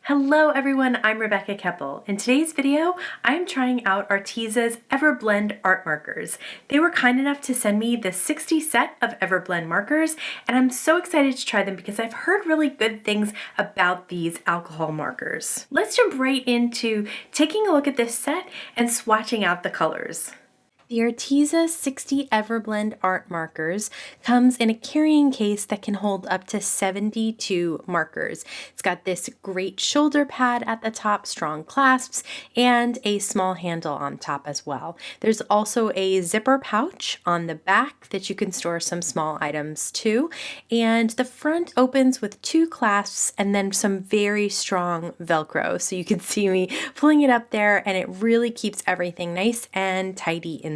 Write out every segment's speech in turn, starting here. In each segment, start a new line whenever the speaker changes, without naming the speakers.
Hello everyone, I'm Rebecca Keppel. In today's video, I'm trying out Arteza's EverBlend Art Markers. They were kind enough to send me the 60 set of EverBlend markers, and I'm so excited to try them because I've heard really good things about these alcohol markers. Let's jump right into taking a look at this set and swatching out the colors. The Arteza 60 EverBlend Art Markers comes in a carrying case that can hold up to 72 markers. It's got this great shoulder pad at the top, strong clasps, and a small handle on top as well. There's also a zipper pouch on the back that you can store some small items to, and the front opens with two clasps and then some very strong Velcro. So you can see me pulling it up there, and it really keeps everything nice and tidy inside.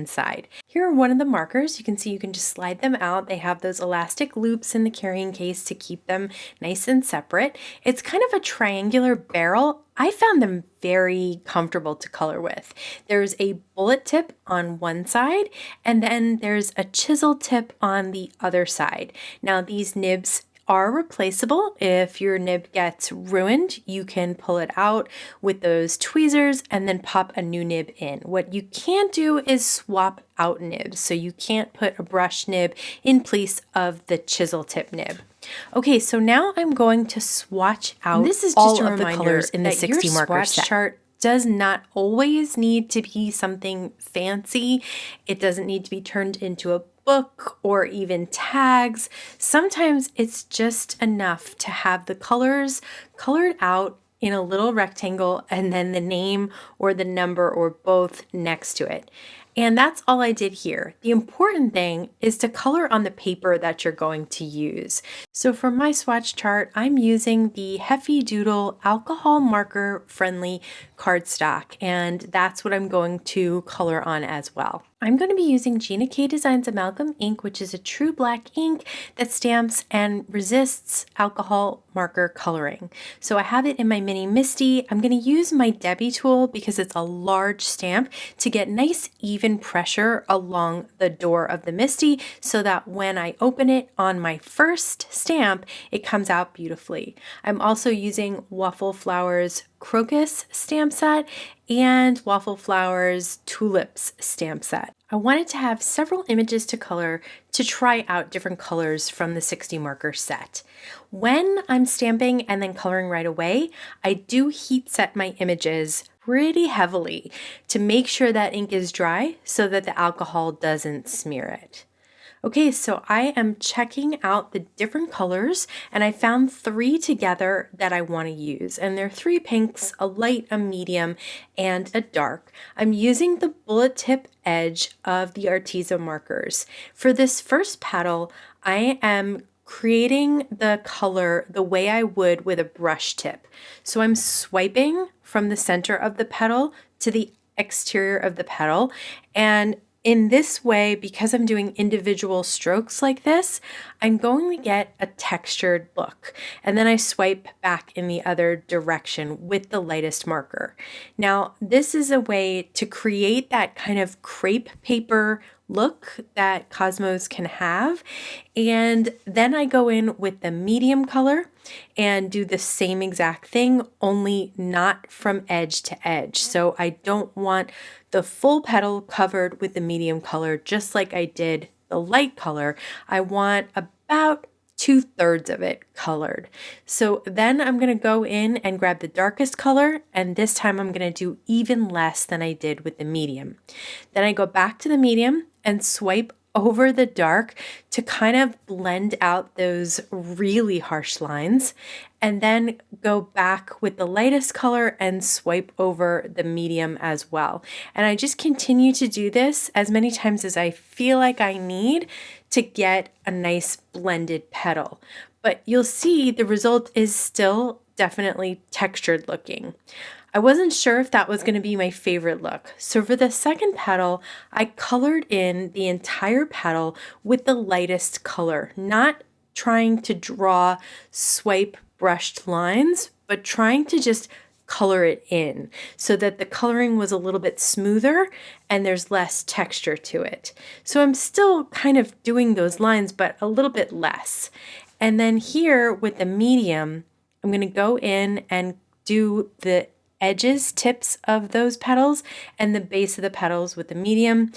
Here are one of the markers. You can see you can just slide them out. They have those elastic loops in the carrying case to keep them nice and separate. It's kind of a triangular barrel. I found them very comfortable to color with. There's a bullet tip on one side, and then there's a chisel tip on the other side. Now these nibs are replaceable. If your nib gets ruined, you can pull it out with those tweezers and then pop a new nib in. What you can't do is swap out nibs, so you can't put a brush nib in place of the chisel tip nib. Okay, so now I'm going to swatch out this is all of the colors in the 60 marker set. Chart does not always need to be something fancy. It doesn't need to be turned into a book or even tags. Sometimes it's just enough to have the colors colored out in a little rectangle and then the name or the number or both next to it. And that's all I did here. The important thing is to color on the paper that you're going to use. So for my swatch chart, I'm using the Heffy Doodle alcohol marker friendly cardstock, and that's what I'm going to color on as well. I'm going to be using Gina K Designs Amalgam ink, which is a true black ink that stamps and resists alcohol marker coloring. So I have it in my mini Misty. I'm going to use my Debby tool because it's a large stamp to get nice even pressure along the door of the Misty so that when I open it on my first stamp, it comes out beautifully. I'm also using Waffle Flowers Crocus stamp set and Waffle Flowers Tulips stamp set. I wanted to have several images to color to try out different colors from the 60 marker set. When I'm stamping and then coloring right away, I do heat set my images pretty heavily to make sure that ink is dry so that the alcohol doesn't smear it. Okay, so I am checking out the different colors, and I found three together that I want to use, and they're three pinks, a light, a medium, and a dark. I'm using the bullet tip edge of the Arteza markers. For this first petal, I am creating the color the way I would with a brush tip. So I'm swiping from the center of the petal to the exterior of the petal, and in this way, because I'm doing individual strokes like this, I'm going to get a textured look. And then I swipe back in the other direction with the lightest marker. Now, this is a way to create that kind of crepe paper look that Cosmos can have. And then I go in with the medium color and do the same exact thing, only not from edge to edge. So I don't want the full petal covered with the medium color, just like I did the light color. I want about 2/3 of it colored. So then I'm going to go in and grab the darkest color, and this time I'm going to do even less than I did with the medium. Then I go back to the medium and swipe over the dark to kind of blend out those really harsh lines, and then go back with the lightest color and swipe over the medium as well. And I just continue to do this as many times as I feel like I need to get a nice blended petal. But you'll see the result is still definitely textured looking. I wasn't sure if that was going to be my favorite look. So for the second petal, I colored in the entire petal with the lightest color, not trying to draw swipe brushed lines, but trying to just color it in so that the coloring was a little bit smoother and there's less texture to it. So I'm still kind of doing those lines, but a little bit less. And then here with the medium, I'm going to go in and do the edges, tips of those petals and the base of the petals with the medium.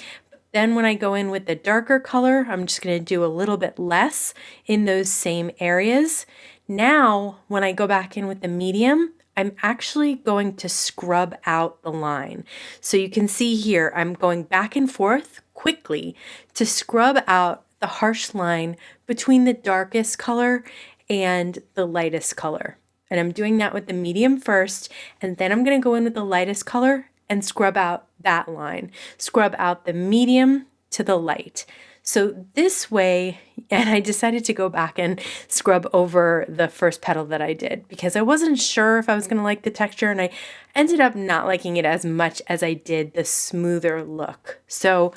Then when I go in with the darker color, I'm just going to do a little bit less in those same areas. Now, when I go back in with the medium, I'm actually going to scrub out the line. So you can see here, I'm going back and forth quickly to scrub out the harsh line between the darkest color and the lightest color. And I'm doing that with the medium first, and then I'm going to go in with the lightest color and scrub out that line. Scrub out the medium to the light. So this way, and I decided to go back and scrub over the first petal that I did because I wasn't sure if I was going to like the texture, and I ended up not liking it as much as I did the smoother look. So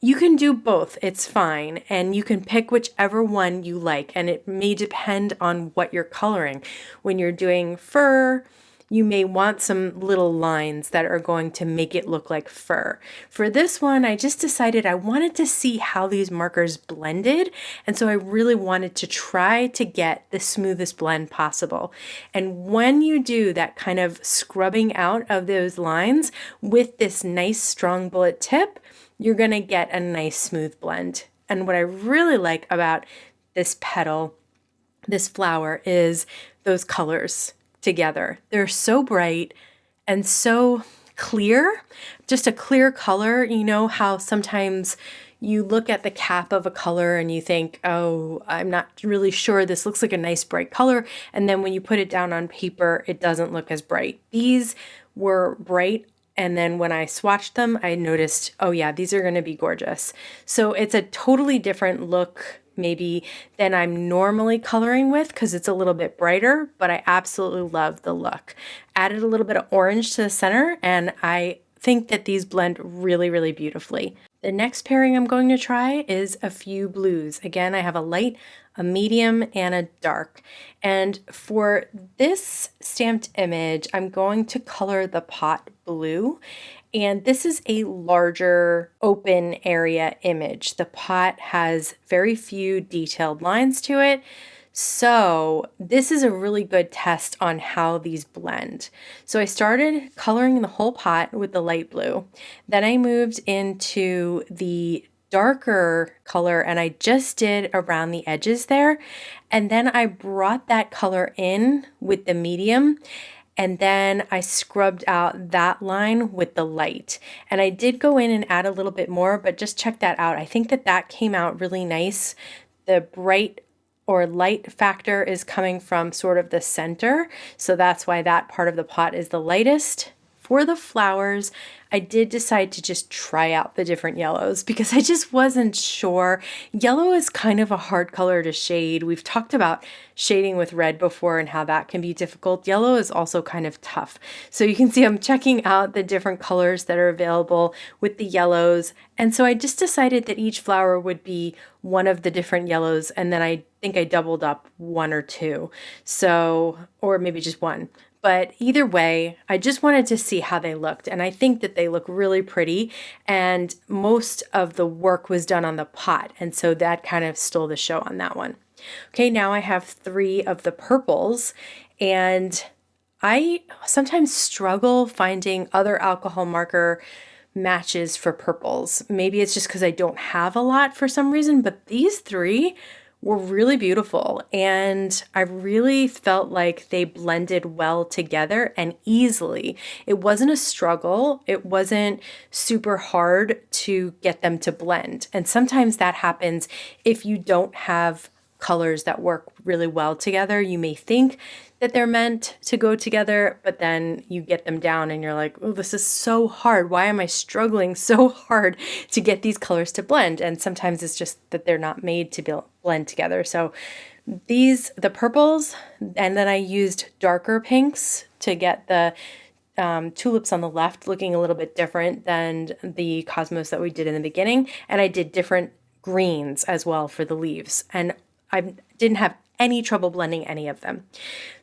you can do both, it's fine, and you can pick whichever one you like, and it may depend on what you're coloring. When you're doing fur, you may want some little lines that are going to make it look like fur. For this one, I just decided I wanted to see how these markers blended, and so I really wanted to try to get the smoothest blend possible. And when you do that kind of scrubbing out of those lines with this nice strong bullet tip, you're going to get a nice smooth blend. And what I really like about this petal, this flower, is those colors together. They're so bright and so clear, just a clear color. You know how sometimes you look at the cap of a color and you think, oh, I'm not really sure, this looks like a nice bright color. And then when you put it down on paper, it doesn't look as bright. These were bright. And then when I swatched them, I noticed, oh yeah, these are going to be gorgeous. So it's a totally different look maybe than I'm normally coloring with because it's a little bit brighter, but I absolutely love the look. Added a little bit of orange to the center, and I think that these blend really, really beautifully. The next pairing I'm going to try is a few blues. Again, I have a light, a medium, and a dark. And for this stamped image, I'm going to color the pot blue. And this is a larger open area image. The pot has very few detailed lines to it. So this is a really good test on how these blend. So I started coloring the whole pot with the light blue. Then I moved into the darker color and I just did around the edges there. And then I brought that color in with the medium. And then I scrubbed out that line with the light. And I did go in and add a little bit more, but just check that out. I think that that came out really nice. The bright or light factor is coming from sort of the center. So that's why that part of the pot is the lightest. For the flowers, I did decide to just try out the different yellows because I just wasn't sure. Yellow is kind of a hard color to shade. We've talked about shading with red before and how that can be difficult. Yellow is also kind of tough. So you can see I'm checking out the different colors that are available with the yellows. And so I just decided that each flower would be one of the different yellows, and then I think I doubled up one or two. So, or maybe just one. But either way, I just wanted to see how they looked, and I think that they look really pretty, and most of the work was done on the pot, and so that kind of stole the show on that one. Okay, now I have 3 of the purples, and I sometimes struggle finding other alcohol marker matches for purples. Maybe it's just because I don't have a lot for some reason, but these 3 were really beautiful, and I really felt like they blended well together and easily. It wasn't a struggle. It wasn't super hard to get them to blend. And sometimes that happens if you don't have colors that work really well together. You may think that they're meant to go together, but then you get them down and you're like, oh, this is so hard. Why am I struggling so hard to get these colors to blend? And sometimes it's just that they're not made to blend together. So the purples, and then I used darker pinks to get the tulips on the left looking a little bit different than the cosmos that we did in the beginning. And I did different greens as well for the leaves. And I didn't have any trouble blending any of them.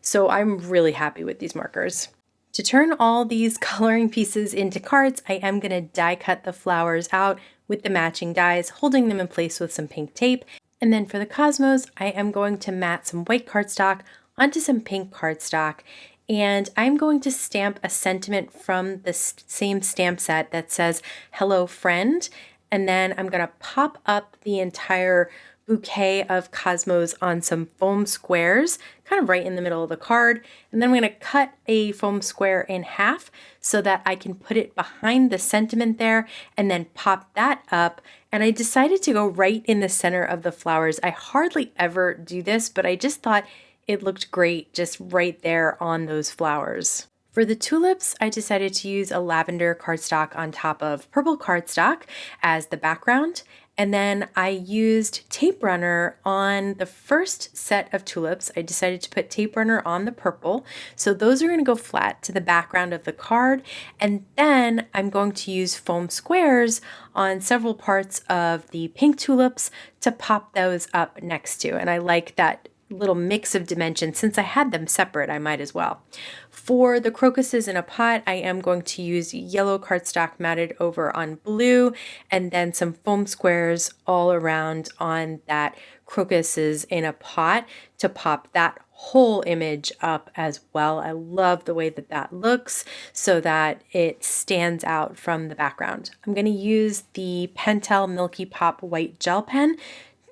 So I'm really happy with these markers. To turn all these coloring pieces into cards, I am going to die cut the flowers out with the matching dies, holding them in place with some pink tape. And then for the cosmos, I am going to mat some white cardstock onto some pink cardstock and I'm going to stamp a sentiment from the same stamp set that says hello friend, and then I'm going to pop up the entire bouquet of Cosmos on some foam squares, kind of right in the middle of the card. And then I'm going to cut a foam square in half so that I can put it behind the sentiment there and then pop that up. And I decided to go right in the center of the flowers. I hardly ever do this, but I just thought it looked great just right there on those flowers. For the tulips, I decided to use a lavender cardstock on top of purple cardstock as the background. And then I used tape runner on the first set of tulips. I decided to put tape runner on the purple. So those are going to go flat to the background of the card. And then I'm going to use foam squares on several parts of the pink tulips to pop those up next to. And I like that little mix of dimensions. Since I had them separate, I might as well. For the crocuses in a pot, I am going to use yellow cardstock matted over on blue, and then some foam squares all around on that crocuses in a pot to pop that whole image up as well. I love the way that that looks so that it stands out from the background. I'm going to use the Pentel Milky Pop white gel pen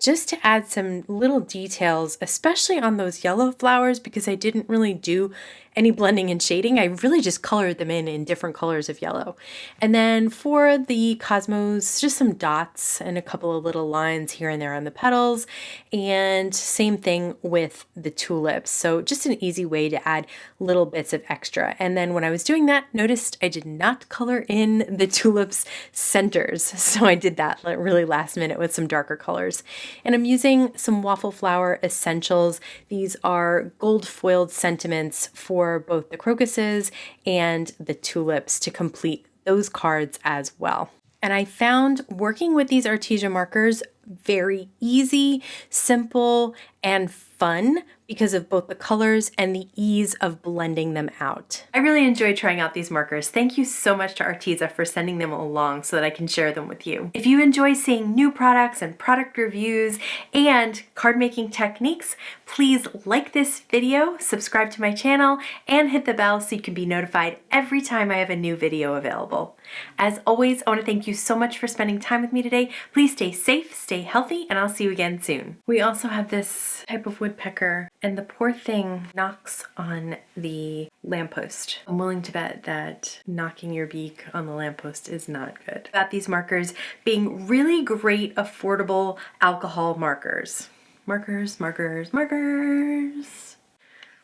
just to add some little details, especially on those yellow flowers, because I didn't really do any blending and shading. I really just colored them in different colors of yellow. And then for the Cosmos, just some dots and a couple of little lines here and there on the petals, and same thing with the tulips. So just an easy way to add little bits of extra. And then when I was doing that, noticed I did not color in the tulips centers. So I did that really last minute with some darker colors. And I'm using some Waffle Flower Essentials. These are gold foiled sentiments for both the crocuses and the tulips to complete those cards as well. And I found working with these Arteza markers very easy, simple, and fun because of both the colors and the ease of blending them out. I really enjoyed trying out these markers. Thank you so much to Arteza for sending them along so that I can share them with you. If you enjoy seeing new products and product reviews and card making techniques, please like this video, subscribe to my channel, and hit the bell so you can be notified every time I have a new video available. As always, I want to thank you so much for spending time with me today. Please stay safe, stay healthy, and I'll see you again soon. We also have this type of woodpecker, and the poor thing knocks on the lamppost. I'm willing to bet that knocking your beak on the lamppost is not good. About these markers being really great, affordable alcohol markers. Markers, markers, markers.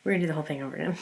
We're gonna do the whole thing over again.